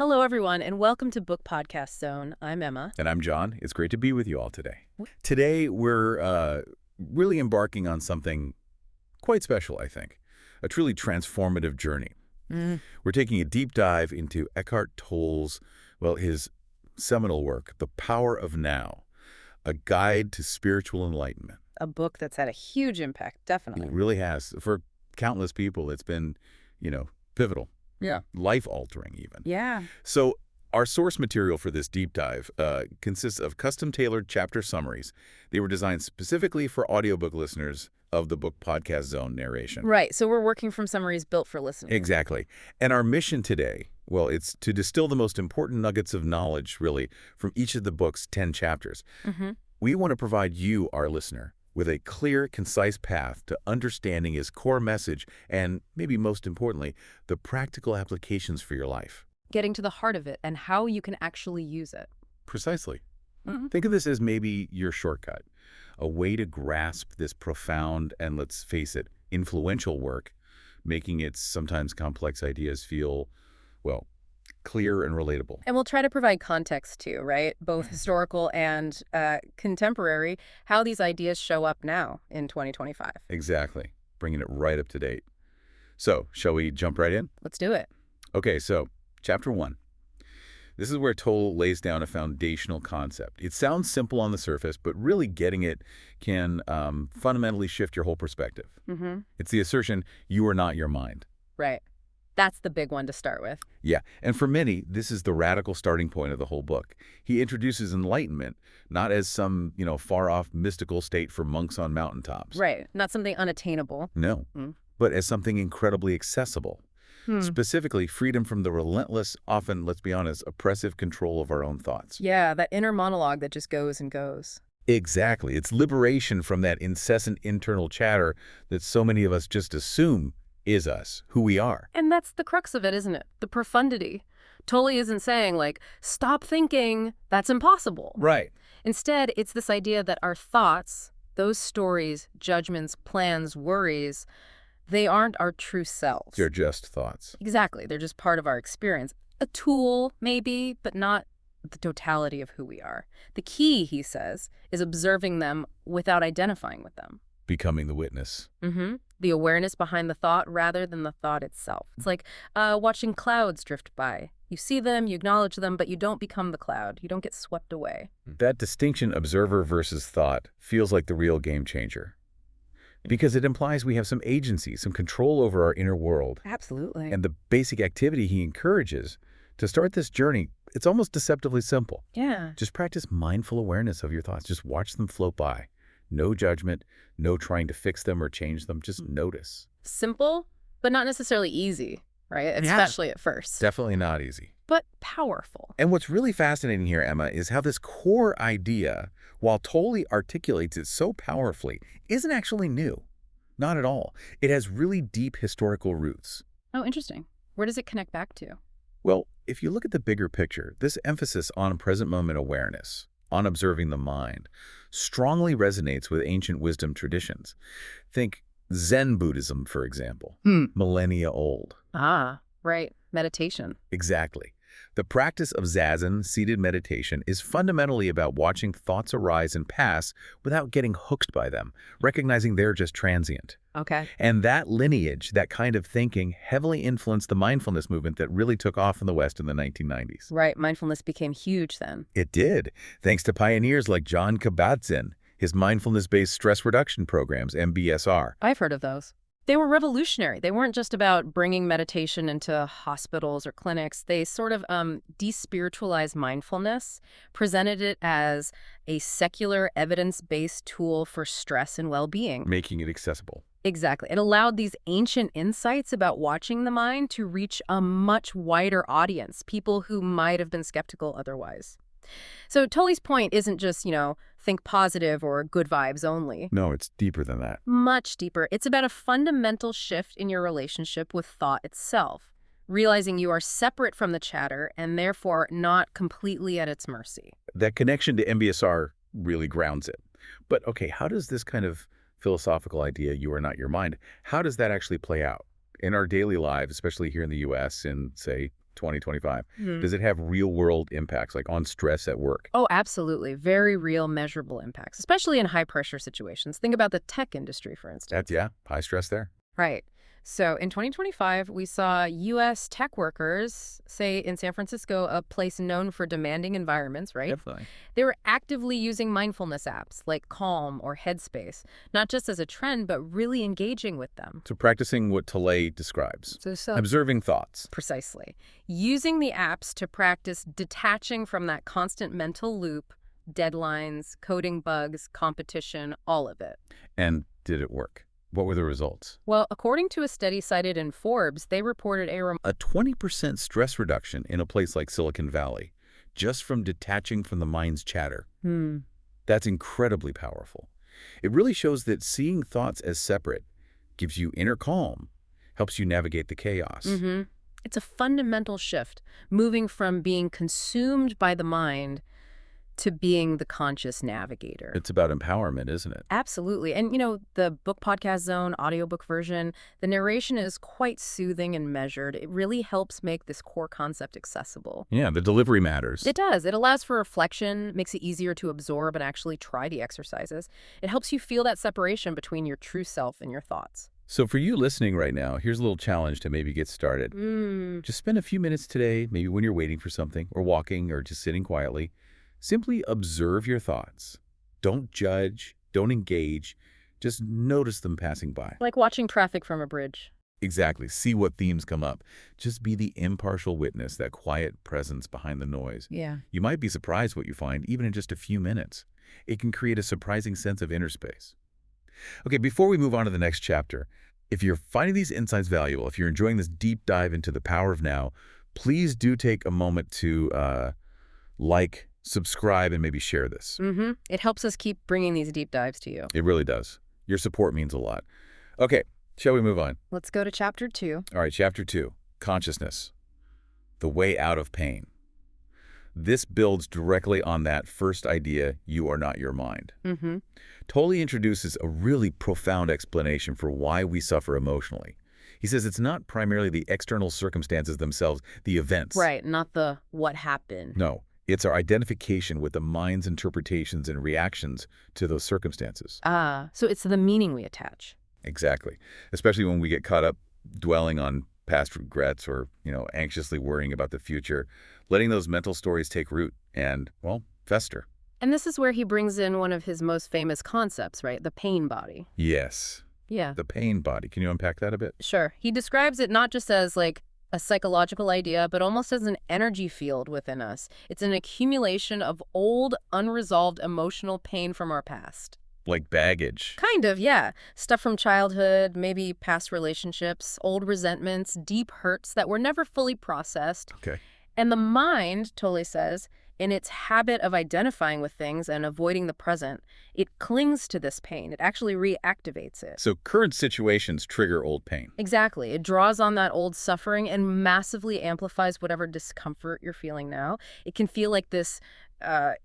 Hello, everyone, and welcome to BookPodCastZone. I'm Emma. And I'm John. It's great to be with you all today. Today, we're really embarking on something quite special, I think. A truly transformative journey. We're taking a deep dive into Eckhart Tolle's, his seminal work, The Power of Now, a guide to spiritual enlightenment. A book that's had a huge impact, definitely. It really has. For countless people, it's been, pivotal. Yeah. Life-altering, even. Yeah. So our source material for this deep dive consists of custom-tailored chapter summaries. They were designed specifically for audiobook listeners of the BookPodCastZone narration. Right. So we're working from summaries built for listeners. Exactly. And our mission today, it's to distill the most important nuggets of knowledge, really, from each of the book's 10 chapters. We want to provide you, our listener, with a clear, concise path to understanding his core message and, maybe most importantly, the practical applications for your life. Getting to the heart of it and how you can actually use it. Precisely. Think of this as maybe your shortcut, a way to grasp this profound and, let's face it, influential work, making its sometimes complex ideas feel, clear and relatable. And we'll try to provide context too, right? Both historical and contemporary, how these ideas show up now in 2025. Exactly. Bringing it right up to date. So, shall we jump right in? Let's do it. Okay, so Chapter 1. This is where Tolle lays down a foundational concept. It sounds simple on the surface, but really getting it can fundamentally shift your whole perspective. It's the assertion, you are not your mind. Right. That's the big one to start with. Yeah, and for many, this is the radical starting point of the whole book. He introduces enlightenment, not as some, far-off mystical state for monks on mountaintops. Right. Not something unattainable. No, but as something incredibly accessible. Specifically, freedom from the relentless, often, let's be honest, oppressive control of our own thoughts. Yeah, that inner monologue that just goes and goes. Exactly. It's liberation from that incessant internal chatter that so many of us just assume is us, who we are. And that's the crux of it, isn't it? The profundity. Tolle isn't saying, stop thinking, that's impossible. Right. Instead, it's this idea that our thoughts, those stories, judgments, plans, worries, they aren't our true selves. They're just thoughts. Exactly. They're just part of our experience. A tool, maybe, but not the totality of who we are. The key, he says, is observing them without identifying with them. Becoming the witness. The awareness behind the thought rather than the thought itself. It's like watching clouds drift by. You see them, you acknowledge them, but you don't become the cloud. You don't get swept away. That distinction, observer versus thought, feels like the real game changer. Because it implies we have some agency, some control over our inner world. Absolutely. And the basic activity he encourages to start this journey, it's almost deceptively simple. Yeah. Just practice mindful awareness of your thoughts. Just watch them float by. No judgment, no trying to fix them or change them. Just notice. Simple, but not necessarily easy, right? Especially at first. Definitely not easy. But powerful. And what's really fascinating here, Emma, is how this core idea, while Tolle articulates it so powerfully, isn't actually new. Not at all. It has really deep historical roots. Oh, interesting. Where does it connect back to? Well, if you look at the bigger picture, this emphasis on present moment awareness, on observing the mind, strongly resonates with ancient wisdom traditions. Think Zen Buddhism, for example, millennia old. Ah, right. Meditation. Exactly. The practice of zazen, seated meditation, is fundamentally about watching thoughts arise and pass without getting hooked by them, recognizing they're just transient. Okay. And that lineage, that kind of thinking, heavily influenced the mindfulness movement that really took off in the West in the 1990s. Right. Mindfulness became huge then. It did, thanks to pioneers like John Kabat-Zinn, his mindfulness-based stress reduction programs, MBSR. I've heard of those. They were revolutionary. They weren't just about bringing meditation into hospitals or clinics. They sort of despiritualized mindfulness, presented it as a secular, evidence-based tool for stress and well-being. Making it accessible. Exactly. It allowed these ancient insights about watching the mind to reach a much wider audience, people who might have been skeptical otherwise. So Tolle's point isn't just, think positive or good vibes only. No, it's deeper than that. Much deeper. It's about a fundamental shift in your relationship with thought itself, realizing you are separate from the chatter and therefore not completely at its mercy. That connection to MBSR really grounds it. But okay, how does this kind of philosophical idea, you are not your mind, how does that actually play out in our daily lives, especially here in the U.S. in, say, 2025. Does it have real-world impacts, like on stress at work? Oh, absolutely. Very real, measurable impacts, especially in high-pressure situations. Think about the tech industry, for instance. Yeah, high stress there. Right. So in 2025, we saw U.S. tech workers, say in San Francisco, a place known for demanding environments, right? Definitely. They were actively using mindfulness apps like Calm or Headspace, not just as a trend, but really engaging with them. So practicing what Tolle describes. So Observing thoughts. precisely. Using the apps to practice detaching from that constant mental loop, deadlines, coding bugs, competition, all of it. And did it work? What were the results? Well, according to a study cited in Forbes, they reported A 20% stress reduction in a place like Silicon Valley, just from detaching from the mind's chatter. That's incredibly powerful. It really shows that seeing thoughts as separate gives you inner calm, helps you navigate the chaos. It's a fundamental shift, moving from being consumed by the mind to being the conscious navigator. It's about empowerment, isn't it? Absolutely. And, the BookPodCastZone audiobook version, the narration is quite soothing and measured. It really helps make this core concept accessible. Yeah, the delivery matters. It does. It allows for reflection, makes it easier to absorb and actually try the exercises. It helps you feel that separation between your true self and your thoughts. So for you listening right now, here's a little challenge to maybe get started. Just spend a few minutes today, maybe when you're waiting for something, or walking, or just sitting quietly. Simply observe your thoughts. Don't judge, don't engage, just notice them passing by. Like watching traffic from a bridge. Exactly. See what themes come up. Just be the impartial witness, that quiet presence behind the noise. Yeah. You might be surprised what you find, even in just a few minutes. It can create a surprising sense of inner space. Okay, before we move on to the next chapter, if you're finding these insights valuable, if you're enjoying this deep dive into the power of now, please do take a moment to like, subscribe, and maybe share this. It helps us keep bringing these deep dives to you. It really does. Your support means a lot. Okay, shall we move on? Let's go to chapter 2. All right, chapter 2, consciousness, the way out of pain. This builds directly on that first idea, you are not your mind. Tolle introduces a really profound explanation for why we suffer emotionally. He says it's not primarily the external circumstances themselves, the events. Right, not the what happened. No. It's our identification with the mind's interpretations and reactions to those circumstances. So it's the meaning we attach. Exactly. Especially when we get caught up dwelling on past regrets or, anxiously worrying about the future, letting those mental stories take root and, fester. And this is where he brings in one of his most famous concepts, right? The pain body. Yes. Yeah. The pain body. Can you unpack that a bit? Sure. He describes it not just as like a psychological idea, but almost as an energy field within us. It's an accumulation of old, unresolved emotional pain from our past. Like baggage. Kind of, yeah. Stuff from childhood, maybe past relationships, old resentments, deep hurts that were never fully processed. Okay. And the mind, Tolle says, in its habit of identifying with things and avoiding the present, it clings to this pain. It actually reactivates it. So current situations trigger old pain. Exactly. It draws on that old suffering and massively amplifies whatever discomfort you're feeling now. It can feel like this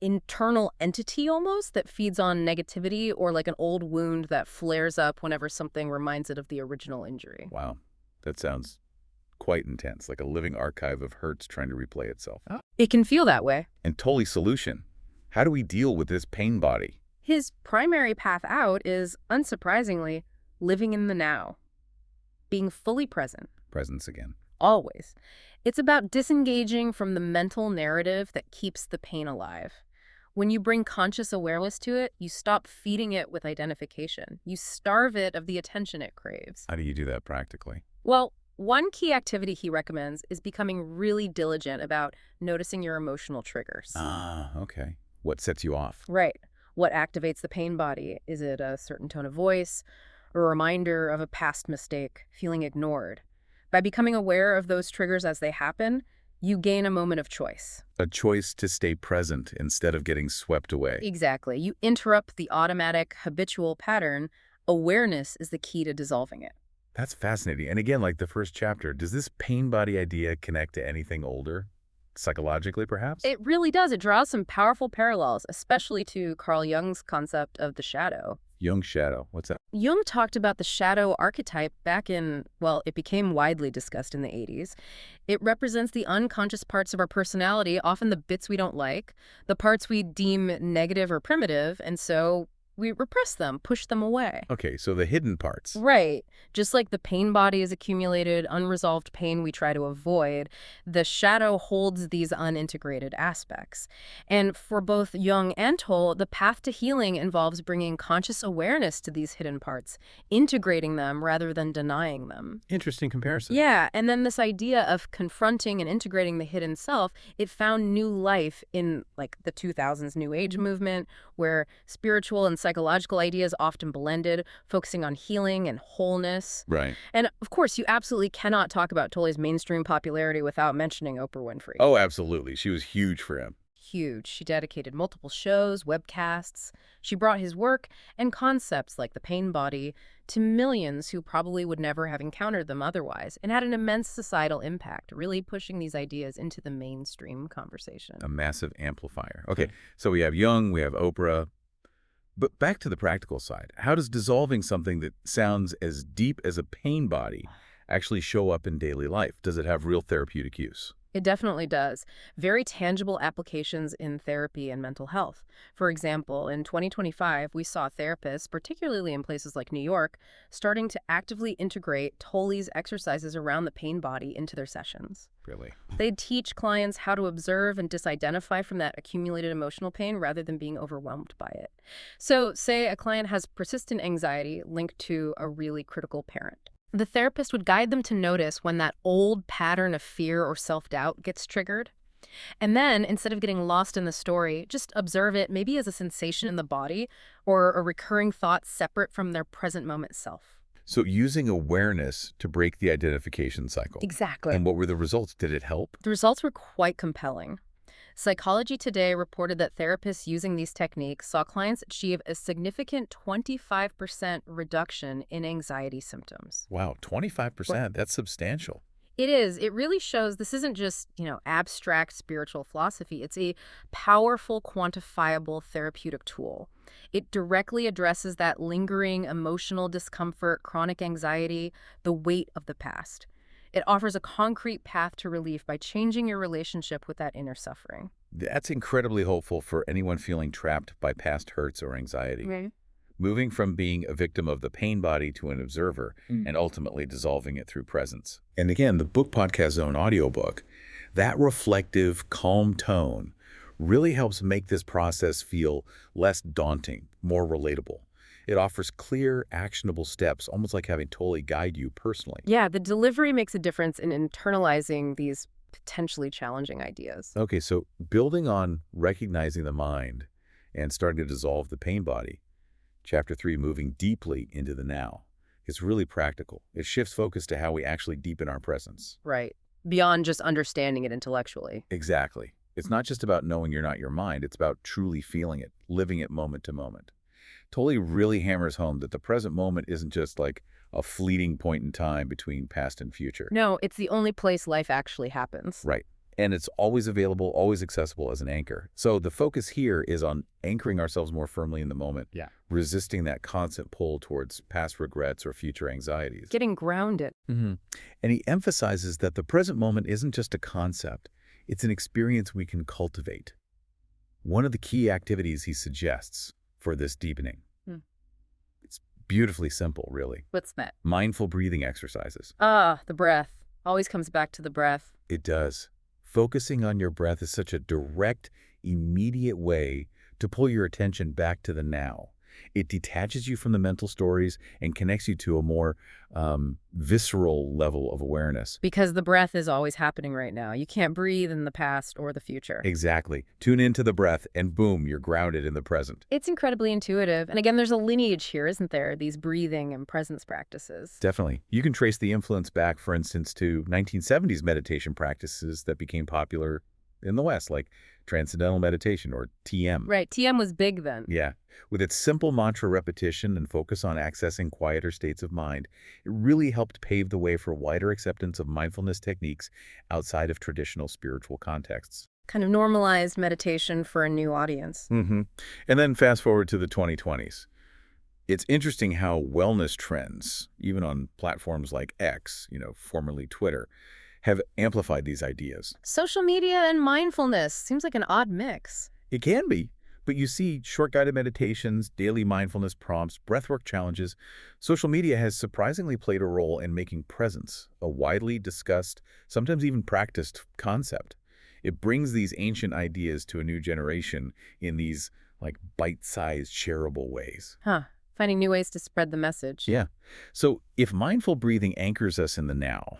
internal entity almost that feeds on negativity, or like an old wound that flares up whenever something reminds it of the original injury. Wow. That sounds quite intense, like a living archive of hurts trying to replay itself. It can feel that way. And Tolle's solution, how do we deal with this pain body? His primary path out is, unsurprisingly, living in the now. Being fully present. Presence again. Always. It's about disengaging from the mental narrative that keeps the pain alive. When you bring conscious awareness to it, you stop feeding it with identification. You starve it of the attention it craves. How do you do that practically? Well, one key activity he recommends is becoming really diligent about noticing your emotional triggers. Okay. What sets you off? Right. What activates the pain body? Is it a certain tone of voice, a reminder of a past mistake, feeling ignored? By becoming aware of those triggers as they happen, you gain a moment of choice. A choice to stay present instead of getting swept away. Exactly. You interrupt the automatic, habitual pattern. Awareness is the key to dissolving it. That's fascinating. And again, like the first chapter, does this pain body idea connect to anything older? Psychologically, perhaps? It really does. It draws some powerful parallels, especially to Carl Jung's concept of the shadow. Jung's shadow. What's that? Jung talked about the shadow archetype back in, well, it became widely discussed in the 80s. It represents the unconscious parts of our personality, often the bits we don't like, the parts we deem negative or primitive, and so we repress them, push them away. Okay, so the hidden parts. Right. Just like the pain body is accumulated, unresolved pain we try to avoid, the shadow holds these unintegrated aspects. And for both Jung and Tolle, the path to healing involves bringing conscious awareness to these hidden parts, integrating them rather than denying them. Interesting comparison. Yeah, and then this idea of confronting and integrating the hidden self, it found new life in like the 2000s New Age movement, where spiritual and psychological ideas often blended, focusing on healing and wholeness. Right. And of course, you absolutely cannot talk about Tolle's mainstream popularity without mentioning Oprah Winfrey. Oh, absolutely. She was huge for him. Huge. She dedicated multiple shows, webcasts. She brought his work and concepts like the pain body to millions who probably would never have encountered them otherwise, and had an immense societal impact, really pushing these ideas into the mainstream conversation. A massive amplifier. Okay, so we have Jung, we have Oprah. But back to the practical side. How does dissolving something that sounds as deep as a pain body actually show up in daily life? Does it have real therapeutic use? It definitely does. Very tangible applications in therapy and mental health. For example, in 2025, we saw therapists, particularly in places like New York, starting to actively integrate Tolle's exercises around the pain body into their sessions. Really? They'd teach clients how to observe and disidentify from that accumulated emotional pain rather than being overwhelmed by it. So, say a client has persistent anxiety linked to a really critical parent. The therapist would guide them to notice when that old pattern of fear or self-doubt gets triggered. And then, instead of getting lost in the story, just observe it maybe as a sensation in the body or a recurring thought separate from their present moment self. So using awareness to break the identification cycle. Exactly. And what were the results? Did it help? The results were quite compelling. Psychology Today reported that therapists using these techniques saw clients achieve a significant 25% reduction in anxiety symptoms. Wow, 25%. That's substantial. It is. It really shows this isn't just, abstract spiritual philosophy. It's a powerful, quantifiable therapeutic tool. It directly addresses that lingering emotional discomfort, chronic anxiety, the weight of the past. It offers a concrete path to relief by changing your relationship with that inner suffering. That's incredibly hopeful for anyone feeling trapped by past hurts or anxiety. Right. Moving from being a victim of the pain body to an observer and ultimately dissolving it through presence. And again, the BookPodCastZone audiobook, that reflective, calm tone really helps make this process feel less daunting, more relatable. It offers clear, actionable steps, almost like having Tolle guide you personally. Yeah, the delivery makes a difference in internalizing these potentially challenging ideas. Okay, so building on recognizing the mind and starting to dissolve the pain body, Chapter 3, moving deeply into the now, is really practical. It shifts focus to how we actually deepen our presence. Right. Beyond just understanding it intellectually. Exactly. It's not just about knowing you're not your mind. It's about truly feeling it, living it moment to moment. Tolle really hammers home that the present moment isn't just like a fleeting point in time between past and future. No, it's the only place life actually happens. Right. And it's always available, always accessible as an anchor. So the focus here is on anchoring ourselves more firmly in the moment, resisting that constant pull towards past regrets or future anxieties. Getting grounded. And he emphasizes that the present moment isn't just a concept. It's an experience we can cultivate. One of the key activities he suggests for this deepening. It's beautifully simple, really. What's that? Mindful breathing exercises. Ah, the breath. Always comes back to the breath. It does. Focusing on your breath is such a direct, immediate way to pull your attention back to the now. It detaches you from the mental stories and connects you to a more visceral level of awareness. Because the breath is always happening right now. You can't breathe in the past or the future. Exactly. Tune into the breath and boom, you're grounded in the present. It's incredibly intuitive. And again, there's a lineage here, isn't there? These breathing and presence practices. Definitely. You can trace the influence back, for instance, to 1970s meditation practices that became popular in the West, like transcendental meditation, or TM. Right. TM was big then. Yeah. With its simple mantra repetition and focus on accessing quieter states of mind, it really helped pave the way for wider acceptance of mindfulness techniques outside of traditional spiritual contexts. Kind of normalized meditation for a new audience. And then fast forward to the 2020s. It's interesting how wellness trends, even on platforms like X, formerly Twitter, have amplified these ideas. Social media and mindfulness seems like an odd mix. It can be, but you see short guided meditations, daily mindfulness prompts, breathwork challenges. Social media has surprisingly played a role in making presence a widely discussed, sometimes even practiced concept. It brings these ancient ideas to a new generation in these like bite-sized, shareable ways. Huh. Finding new ways to spread the message. Yeah. So if mindful breathing anchors us in the now,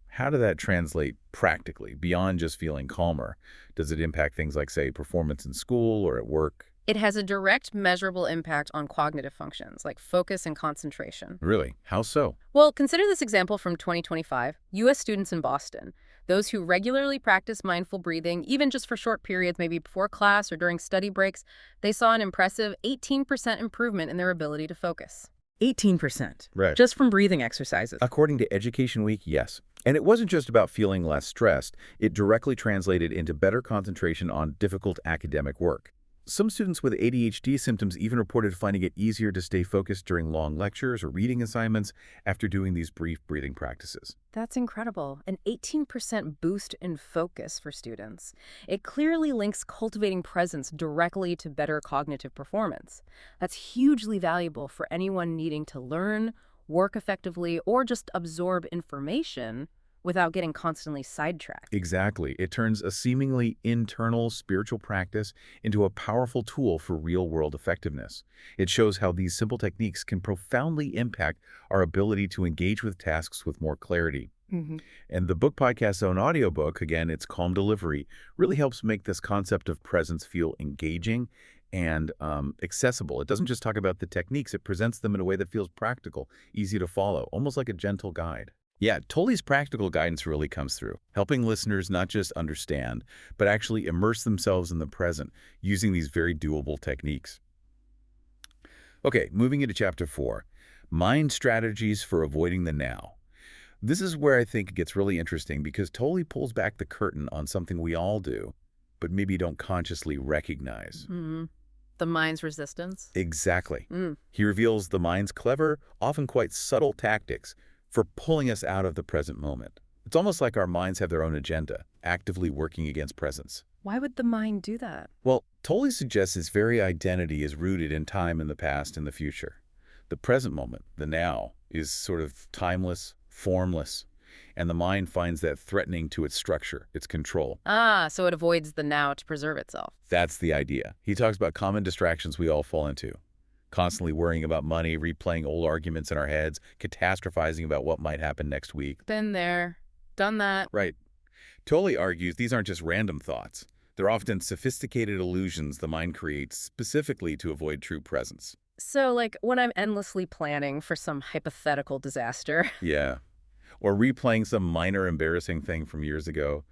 how did that translate practically beyond just feeling calmer? Does it impact things like, say, performance in school or at work? It has a direct, measurable impact on cognitive functions like focus and concentration. Really? How so? Well, consider this example from 2025. U.S. students in Boston, those who regularly practice mindful breathing, even just for short periods, maybe before class or during study breaks, they saw an impressive 18% improvement in their ability to focus. 18%. Right. Just from breathing exercises. According to Education Week, yes. And it wasn't just about feeling less stressed. It directly translated into better concentration on difficult academic work. Some students with ADHD symptoms even reported finding it easier to stay focused during long lectures or reading assignments after doing these brief breathing practices. That's incredible. An 18% boost in focus for students. It clearly links cultivating presence directly to better cognitive performance. That's hugely valuable for anyone needing to learn, work effectively, or just absorb information without getting constantly sidetracked. Exactly. It turns a seemingly internal spiritual practice into a powerful tool for real-world effectiveness. It shows how these simple techniques can profoundly impact our ability to engage with tasks with more clarity. And the BookPodCastZone audiobook, again, its calm delivery, really helps make this concept of presence feel engaging and accessible. It doesn't just talk about the techniques, it presents them in a way that feels practical, easy to follow, almost like a gentle guide. Yeah, Tolle's practical guidance really comes through, helping listeners not just understand, but actually immerse themselves in the present using these very doable techniques. Okay, moving into Chapter 4, Mind Strategies for Avoiding the Now. This is where I think it gets really interesting because Tolle pulls back the curtain on something we all do, but maybe don't consciously recognize. The mind's resistance? Exactly. He reveals the mind's clever, often quite subtle tactics for pulling us out of the present moment. It's almost like our minds have their own agenda, actively working against presence. Why would the mind do that? Well, Tolle suggests its very identity is rooted in time in the past and the future. The present moment, the now, is sort of timeless, formless, and the mind finds that threatening to its structure, its control. So it avoids the now to preserve itself. That's the idea. He talks about common distractions we all fall into. Constantly worrying about money, replaying old arguments in our heads, catastrophizing about what might happen next week. Been there, done that. Right. Tolle argues these aren't just random thoughts. They're often sophisticated illusions the mind creates specifically to avoid true presence. So, like, when I'm endlessly planning for some hypothetical disaster. Yeah. Or replaying some minor embarrassing thing from years ago.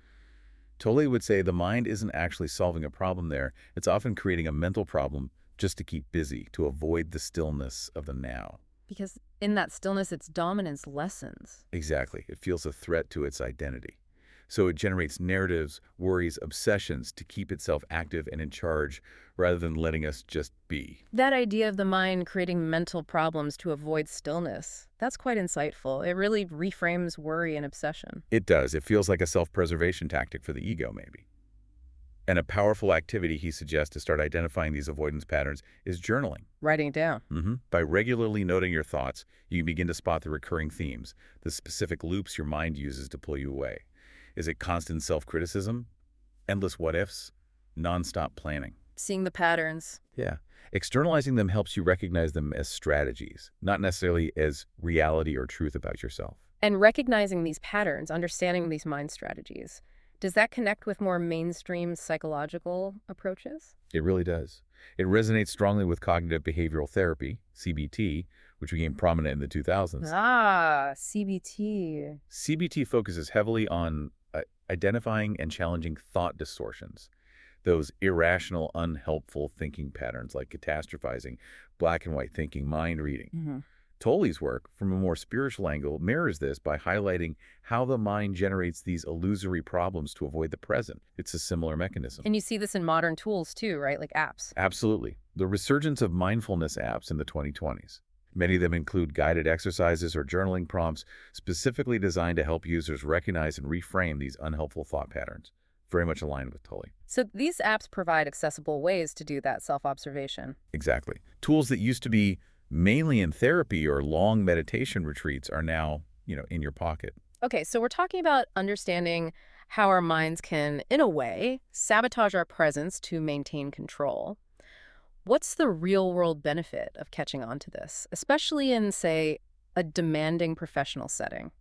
Tolle would say the mind isn't actually solving a problem there. It's often creating a mental problem just to keep busy, to avoid the stillness of the now. Because in that stillness, its dominance lessens. Exactly. It feels a threat to its identity. So it generates narratives, worries, obsessions to keep itself active and in charge rather than letting us just be. That idea of the mind creating mental problems to avoid stillness, that's quite insightful. It really reframes worry and obsession. It does. It feels like a self-preservation tactic for the ego, maybe. And a powerful activity he suggests to start identifying these avoidance patterns is journaling. Writing it down. By regularly noting your thoughts, you can begin to spot the recurring themes, the specific loops your mind uses to pull you away. Is it constant self-criticism? Endless what-ifs? Non-stop planning? Seeing the patterns. Yeah. Externalizing them helps you recognize them as strategies, not necessarily as reality or truth about yourself. And recognizing these patterns, understanding these mind strategies, does that connect with more mainstream psychological approaches? It really does. It resonates strongly with cognitive behavioral therapy, CBT, which became prominent in the 2000s. CBT. CBT focuses heavily on identifying and challenging thought distortions, those irrational, unhelpful thinking patterns like catastrophizing, black and white thinking, mind reading. Tolle's work, from a more spiritual angle, mirrors this by highlighting how the mind generates these illusory problems to avoid the present. It's a similar mechanism. And you see this in modern tools too, right? Like apps. Absolutely. The resurgence of mindfulness apps in the 2020s. Many of them include guided exercises or journaling prompts specifically designed to help users recognize and reframe these unhelpful thought patterns. Very much aligned with Tolle. So these apps provide accessible ways to do that self-observation. Exactly. Tools that used to be mainly in therapy or long meditation retreats are now, in your pocket. Okay, so we're talking about understanding how our minds can, in a way, sabotage our presence to maintain control. What's the real-world benefit of catching on to this, especially in, say, a demanding professional setting?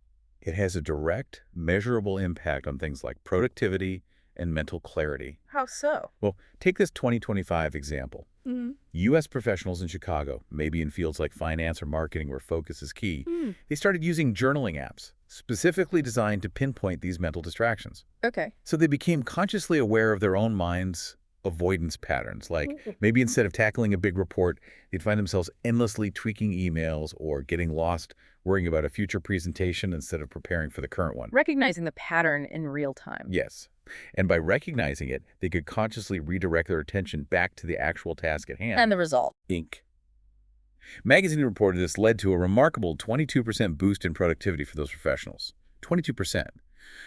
It has a direct, measurable impact on things like productivity and mental clarity. How so? Well, take this 2025 example. Mm-hmm. U.S. professionals in Chicago, maybe in fields like finance or marketing where focus is key, they started using journaling apps specifically designed to pinpoint these mental distractions. Okay. So they became consciously aware of their own mind's avoidance patterns. Like maybe instead of tackling a big report, they'd find themselves endlessly tweaking emails or getting lost worrying about a future presentation instead of preparing for the current one. Recognizing the pattern in real time. Yes. And by recognizing it, they could consciously redirect their attention back to the actual task at hand. And the result? Ink. Magazine reported this led to a remarkable 22% boost in productivity for those professionals. 22%.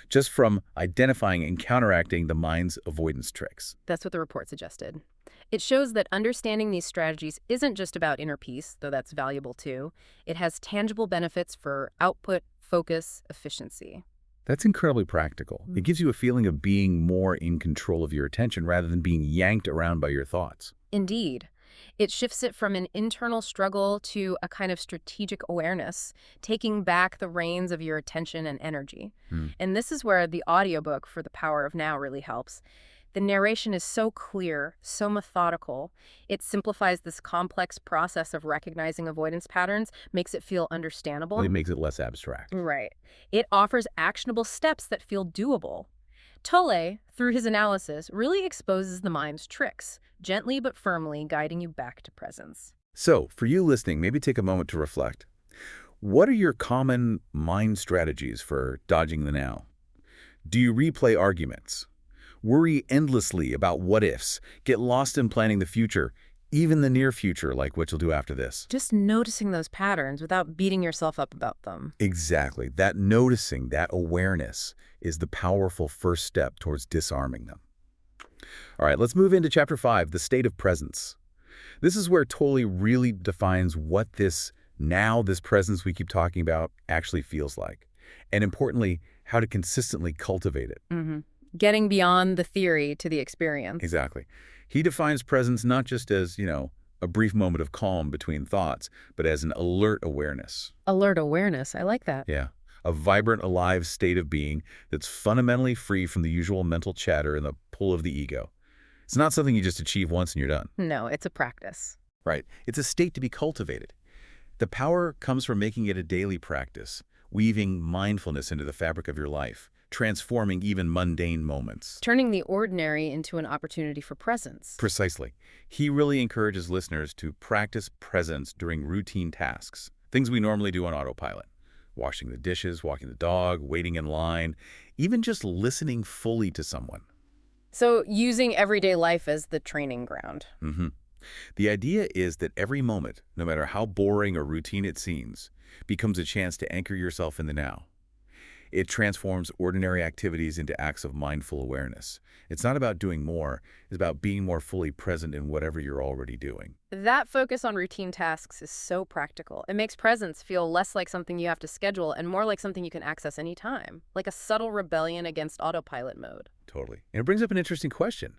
Just from identifying and counteracting the mind's avoidance tricks. That's what the report suggested. It shows that understanding these strategies isn't just about inner peace, though that's valuable too. It has tangible benefits for output, focus, efficiency. That's incredibly practical. It gives you a feeling of being more in control of your attention rather than being yanked around by your thoughts. Indeed. It shifts it from an internal struggle to a kind of strategic awareness, taking back the reins of your attention and energy. And this is where the audiobook for The Power of Now really helps. The narration is so clear, so methodical. It simplifies this complex process of recognizing avoidance patterns, makes it feel understandable. It makes it less abstract. Right. It offers actionable steps that feel doable. Tolle, through his analysis, really exposes the mind's tricks, gently but firmly guiding you back to presence. So, for you listening, maybe take a moment to reflect. What are your common mind strategies for dodging the now? Do you replay arguments? Worry endlessly about what-ifs? Get lost in planning the future, even the near future, like what you'll do after this? Just noticing those patterns without beating yourself up about them. Exactly. That noticing, that awareness, is the powerful first step towards disarming them. All right, let's move into Chapter 5, the state of presence. This is where Tolle really defines what this presence we keep talking about actually feels like. And importantly, how to consistently cultivate it. Getting beyond the theory to the experience. Exactly. He defines presence not just as, a brief moment of calm between thoughts, but as an alert awareness. Alert awareness, I like that. Yeah. A vibrant, alive state of being that's fundamentally free from the usual mental chatter and the pull of the ego. It's not something you just achieve once and you're done. No, it's a practice. Right. It's a state to be cultivated. The power comes from making it a daily practice, weaving mindfulness into the fabric of your life, transforming even mundane moments. Turning the ordinary into an opportunity for presence. Precisely. He really encourages listeners to practice presence during routine tasks, things we normally do on autopilot. Washing the dishes, walking the dog, waiting in line, even just listening fully to someone. So using everyday life as the training ground. The idea is that every moment, no matter how boring or routine it seems, becomes a chance to anchor yourself in the now. It transforms ordinary activities into acts of mindful awareness. It's not about doing more, it's about being more fully present in whatever you're already doing. That focus on routine tasks is so practical. It makes presence feel less like something you have to schedule and more like something you can access anytime, like a subtle rebellion against autopilot mode. Totally. And it brings up an interesting question.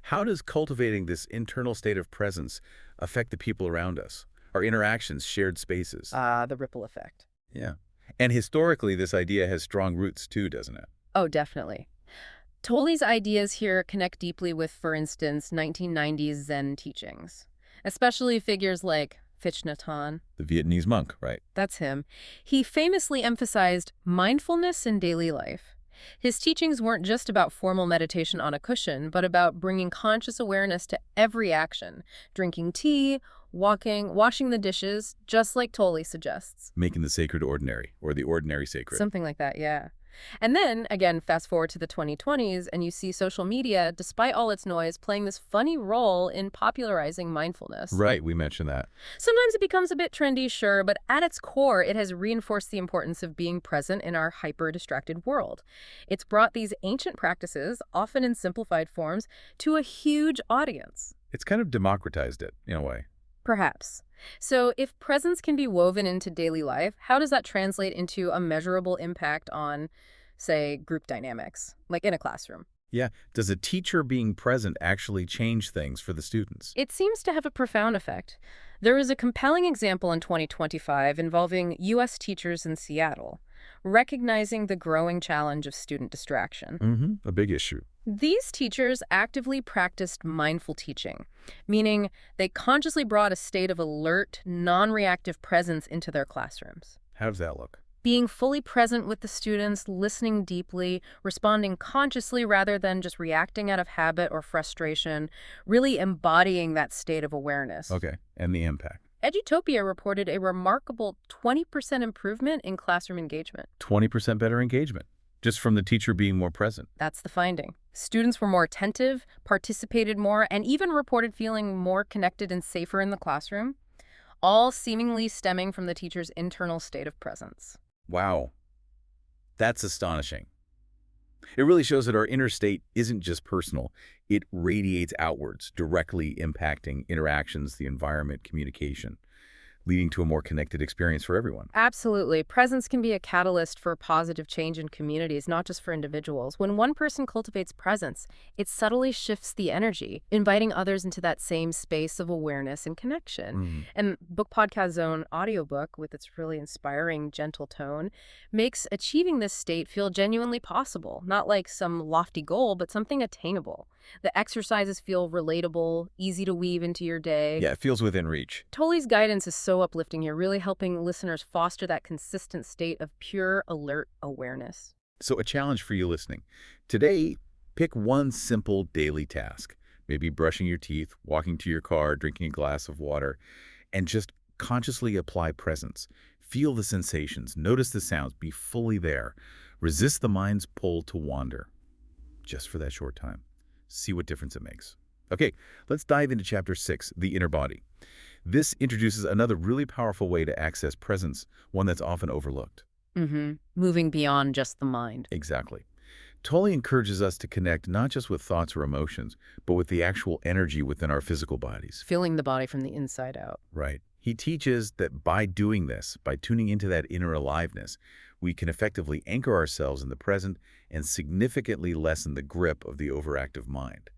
How does cultivating this internal state of presence affect the people around us? Our interactions, shared spaces? The ripple effect. Yeah. And historically, this idea has strong roots too, doesn't it? Oh, definitely. Tolle's ideas here connect deeply with, for instance, 1990s Zen teachings, especially figures like Thich Nhat Hanh. The Vietnamese monk, right? That's him. He famously emphasized mindfulness in daily life. His teachings weren't just about formal meditation on a cushion, but about bringing conscious awareness to every action, drinking tea, walking, washing the dishes, just like Tolle suggests. Making the sacred ordinary, or the ordinary sacred. Something like that, yeah. And then, again, fast forward to the 2020s, and you see social media, despite all its noise, playing this funny role in popularizing mindfulness. Right, we mentioned that. Sometimes it becomes a bit trendy, sure, but at its core, it has reinforced the importance of being present in our hyper-distracted world. It's brought these ancient practices, often in simplified forms, to a huge audience. It's kind of democratized it, in a way. Perhaps. So if presence can be woven into daily life, how does that translate into a measurable impact on, say, group dynamics, like in a classroom? Yeah, does a teacher being present actually change things for the students? It seems to have a profound effect. There is a compelling example in 2025 involving U.S. teachers in Seattle, recognizing the growing challenge of student distraction. A big issue. These teachers actively practiced mindful teaching, meaning they consciously brought a state of alert, non-reactive presence into their classrooms. How does that look? Being fully present with the students, listening deeply, responding consciously rather than just reacting out of habit or frustration, really embodying that state of awareness. Okay, and the impact. Edutopia reported a remarkable 20% improvement in classroom engagement. 20% better engagement, just from the teacher being more present. That's the finding. Students were more attentive, participated more, and even reported feeling more connected and safer in the classroom, all seemingly stemming from the teacher's internal state of presence. Wow, that's astonishing. It really shows that our inner state isn't just personal. It radiates outwards, directly impacting interactions, the environment, communication, leading to a more connected experience for everyone. Absolutely. Presence can be a catalyst for positive change in communities, not just for individuals. When one person cultivates presence, it subtly shifts the energy, inviting others into that same space of awareness and connection. And BookPodCastZone audiobook, with its really inspiring, gentle tone, makes achieving this state feel genuinely possible, not like some lofty goal, but something attainable. The exercises feel relatable, easy to weave into your day. Yeah, it feels within reach. Tolle's guidance is so uplifting here, really helping listeners foster that consistent state of pure, alert awareness. So a challenge for you listening. Today, pick one simple daily task. Maybe brushing your teeth, walking to your car, drinking a glass of water, and just consciously apply presence. Feel the sensations, notice the sounds, be fully there. Resist the mind's pull to wander, just for that short time. See what difference it makes. Okay, let's dive into Chapter 6, The Inner Body. This introduces another really powerful way to access presence, one that's often overlooked. Moving beyond just the mind. Exactly. Tolle encourages us to connect not just with thoughts or emotions, but with the actual energy within our physical bodies. Feeling the body from the inside out. Right. He teaches that by doing this, by tuning into that inner aliveness, we can effectively anchor ourselves in the present and significantly lessen the grip of the overactive mind.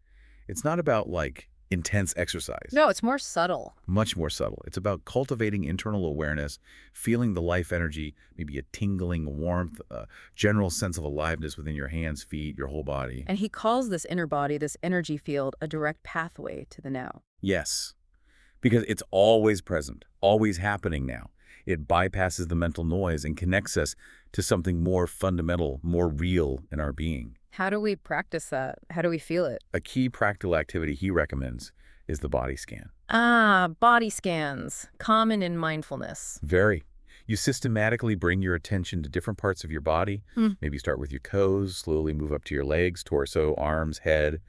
It's not about, like, intense exercise. No, it's more subtle. Much more subtle. It's about cultivating internal awareness, feeling the life energy, maybe a tingling warmth, a general sense of aliveness within your hands, feet, your whole body. And he calls this inner body, this energy field, a direct pathway to the now. Yes, because it's always present, always happening now. It bypasses the mental noise and connects us to something more fundamental, more real in our being. How do we practice that? How do we feel it? A key practical activity he recommends is the body scan. Body scans, common in mindfulness. Very. You systematically bring your attention to different parts of your body. Maybe start with your toes, slowly move up to your legs, torso, arms, head.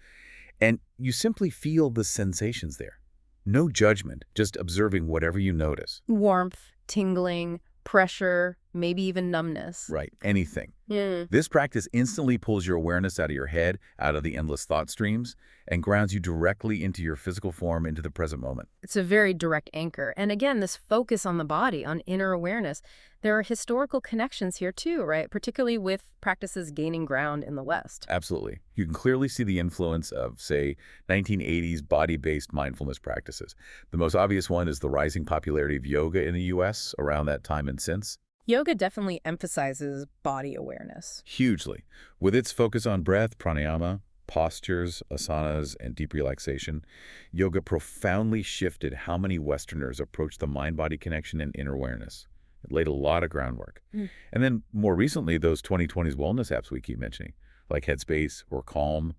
And you simply feel the sensations there. No judgment, just observing whatever you notice. Warmth, tingling, pressure, maybe even numbness. Right, anything. This practice instantly pulls your awareness out of your head, out of the endless thought streams, and grounds you directly into your physical form, into the present moment. It's a very direct anchor. And again, this focus on the body, on inner awareness, there are historical connections here too, right? Particularly with practices gaining ground in the West. Absolutely. You can clearly see the influence of, say, 1980s body-based mindfulness practices. The most obvious one is the rising popularity of yoga in the U.S. around that time and since. Yoga definitely emphasizes body awareness. Hugely. With its focus on breath, pranayama, postures, asanas, and deep relaxation, yoga profoundly shifted how many Westerners approach the mind-body connection and inner awareness. It laid a lot of groundwork. And then more recently, those 2020s wellness apps we keep mentioning, like Headspace or Calm,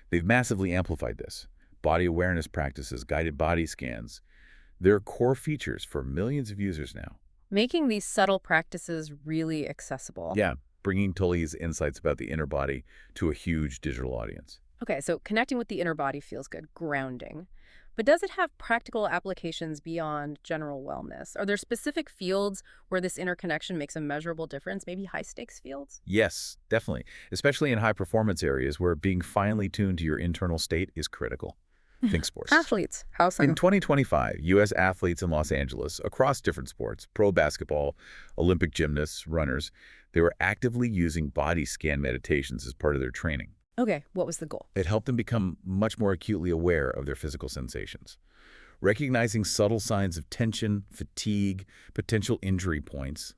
they've massively amplified this. Body awareness practices, guided body scans, they're core features for millions of users now. Making these subtle practices really accessible. Yeah, bringing Tolle's insights about the inner body to a huge digital audience. Okay, so connecting with the inner body feels good, grounding. But does it have practical applications beyond general wellness? Are there specific fields where this interconnection makes a measurable difference, maybe high-stakes fields? Yes, definitely, especially in high-performance areas where being finely tuned to your internal state is critical. Think sports. Athletes, how so? In 2025, U.S. athletes in Los Angeles, across different sports, pro basketball, Olympic gymnasts, runners, they were actively using body scan meditations as part of their training. Okay, what was the goal? It helped them become much more acutely aware of their physical sensations, recognizing subtle signs of tension, fatigue, potential injury points,